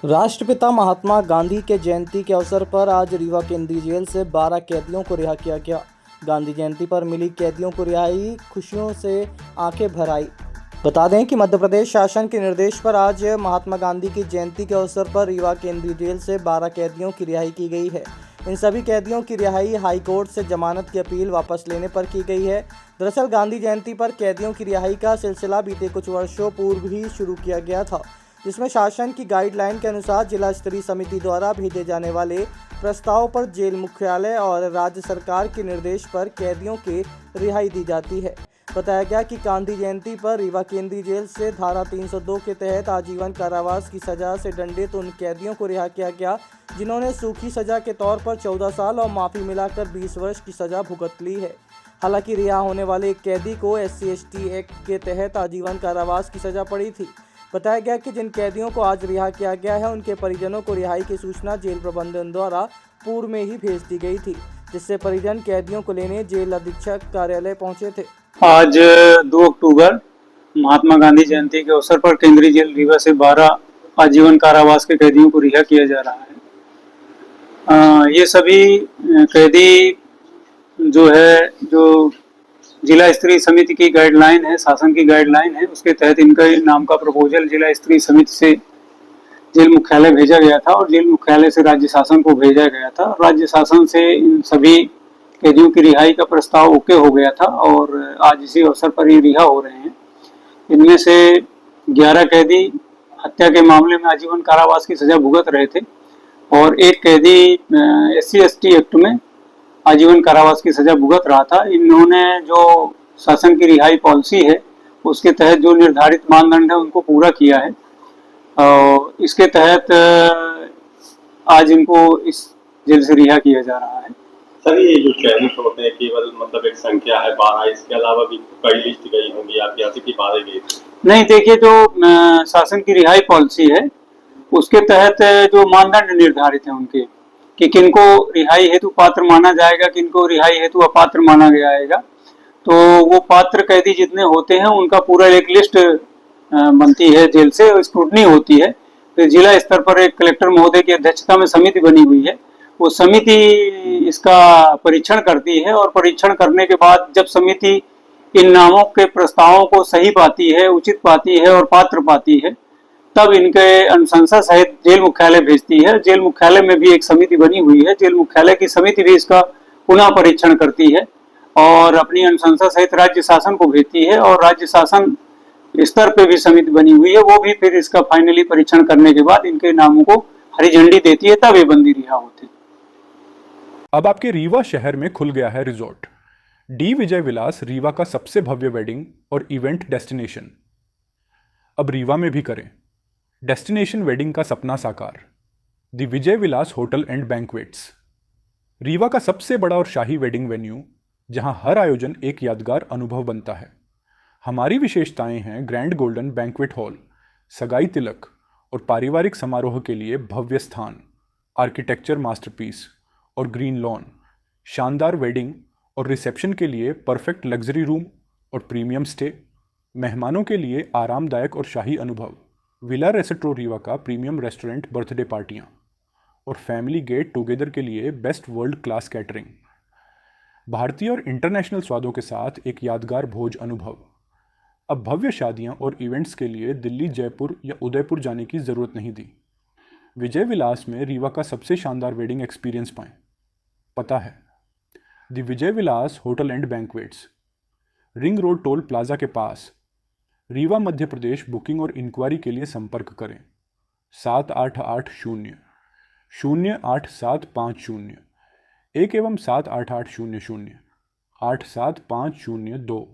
राष्ट्रपिता महात्मा गांधी के जयंती के अवसर पर आज रीवा केंद्रीय जेल से 12 कैदियों को रिहा किया गया। गांधी जयंती पर मिली कैदियों को रिहाई खुशियों से आंखें भर आई। बता दें कि मध्य प्रदेश शासन के निर्देश पर आज महात्मा गांधी की जयंती के अवसर पर रीवा केंद्रीय जेल से 12 कैदियों की रिहाई की गई है। इन सभी कैदियों की रिहाई हाई कोर्ट से जमानत की अपील वापस लेने पर की गई है। दरअसल गांधी जयंती पर कैदियों की रिहाई का सिलसिला बीते कुछ वर्षों पूर्व ही शुरू किया गया था, जिसमें शासन की गाइडलाइन के अनुसार जिला स्तरीय समिति द्वारा भेजे जाने वाले प्रस्ताव पर जेल मुख्यालय और राज्य सरकार के निर्देश पर कैदियों के रिहाई दी जाती है। बताया गया कि गांधी जयंती पर रीवा केंद्रीय जेल से धारा 302 के तहत आजीवन कारावास की सजा से दंडित उन कैदियों को रिहा किया गया जिन्होंने सूखी सजा के तौर पर 14 साल और माफ़ी मिलाकर 20 वर्ष की सजा भुगत ली है। हालांकि रिहा होने वाले एक कैदी को SC/ST एक्ट के तहत आजीवन कारावास की सजा पड़ी थी। बताया गया कि जिन कैदियों को आज रिहा किया गया है उनके परिजनों को रिहाई की सूचना जेल प्रबंधन द्वारा पूर्व में ही भेज दी गई थी, जिससे परिजन कैदियों को लेने जेल अधीक्षक कार्यालय पहुंचे थे। आज 2 अक्टूबर महात्मा गांधी जयंती के अवसर पर केंद्रीय जेल रीवा से 12 आजीवन कारावास के कैदियों को रिहा किया जा रहा है। ये सभी कैदी जो जिला स्तरीय समिति की गाइडलाइन है, शासन की गाइडलाइन है, उसके तहत इनका नाम का प्रपोजल जिला स्तरीय समिति से जेल मुख्यालय भेजा गया था और जेल मुख्यालय से राज्य शासन को भेजा गया था। राज्य शासन से इन सभी कैदियों की रिहाई का प्रस्ताव ओके हो गया था और आज इसी अवसर पर ये रिहा हो रहे हैं। इनमें से 11 कैदी हत्या के मामले में आजीवन कारावास की सजा भुगत रहे थे और एक कैदी SC/ST एक्ट में आजीवन कारावास की सजा भुगत रहा था। इन्होंने जो शासन की रिहाई पॉलिसी है उसके तहत जो निर्धारित मानदंड है उनको पूरा किया है और इसके तहत आज इनको इस जेल से रिहा किया जा रहा है। सर, ये जो चयनित होते हैं केवल मतलब एक संख्या है 12, इसके अलावा भी कई लिस्ट गई होंगी आपके यहाँ से कि 12 गई? नहीं, देखिए, जो शासन की रिहाई पॉलिसी है उसके तहत जो मानदंड निर्धारित है उनके कि किनको रिहाई हेतु पात्र माना जाएगा, किनको रिहाई हेतु अपात्र माना जाएगा। तो वो पात्र कैदी जितने होते हैं उनका पूरा एक लिस्ट बनती है, जेल से स्क्रूटनी होती है। तो जिला स्तर पर एक कलेक्टर महोदय की अध्यक्षता में समिति बनी हुई है। वो समिति इसका परीक्षण करती है और परीक्षण करने के बाद जब समिति इन नामों के प्रस्तावों को सही पाती है, उचित पाती है और पात्र पाती है, तब इनके अनुशंसा सहित जेल मुख्यालय भेजती है। जेल मुख्यालय में भी एक समिति बनी हुई है। जेल मुख्यालय की समिति भी इसका पुनः परीक्षण करती है और अपनी अनुशंसा सहित राज्य शासन को भेजती है और राज्य शासन स्तर पे भी समिति बनी हुई है, वो भी फिर इसका फाइनली परीक्षण करने के बाद इनके नामों को हरी झंडी देती है, तब ये बंदी रिहा होती है। अब आपके रीवा शहर में खुल गया है रिजॉर्ट डी विजय विलास, रीवा का सबसे भव्य वेडिंग और इवेंट डेस्टिनेशन। अब रीवा में भी करें डेस्टिनेशन वेडिंग का सपना साकार। The Vijay Vilas hotel and banquets, Rewa का सबसे बड़ा और शाही वेडिंग वेन्यू जहां हर आयोजन एक यादगार अनुभव बनता है। हमारी विशेषताएं हैं ग्रैंड गोल्डन बैंक्वेट हॉल, सगाई तिलक और पारिवारिक समारोह के लिए भव्य स्थान, आर्किटेक्चर मास्टरपीस और ग्रीन लॉन, शानदार वेडिंग और रिसेप्शन के लिए परफेक्ट लग्जरी रूम और प्रीमियम स्टे, मेहमानों के लिए आरामदायक और शाही अनुभव, विला रेस्टोरेंट रीवा का प्रीमियम रेस्टोरेंट, बर्थडे पार्टियाँ और फैमिली गेट टुगेदर के लिए बेस्ट वर्ल्ड क्लास कैटरिंग, भारतीय और इंटरनेशनल स्वादों के साथ एक यादगार भोज अनुभव। अब भव्य शादियां और इवेंट्स के लिए दिल्ली, जयपुर या उदयपुर जाने की ज़रूरत नहीं दी। विजय विलास में रीवा का सबसे शानदार वेडिंग एक्सपीरियंस पाएं। पता है the Vijay Vilas hotel and banquets, ring road toll plaza के पास, रीवा, मध्य प्रदेश। बुकिंग और इंक्वायरी के लिए संपर्क करें 7880-08750 1 एवं 7880-0875002।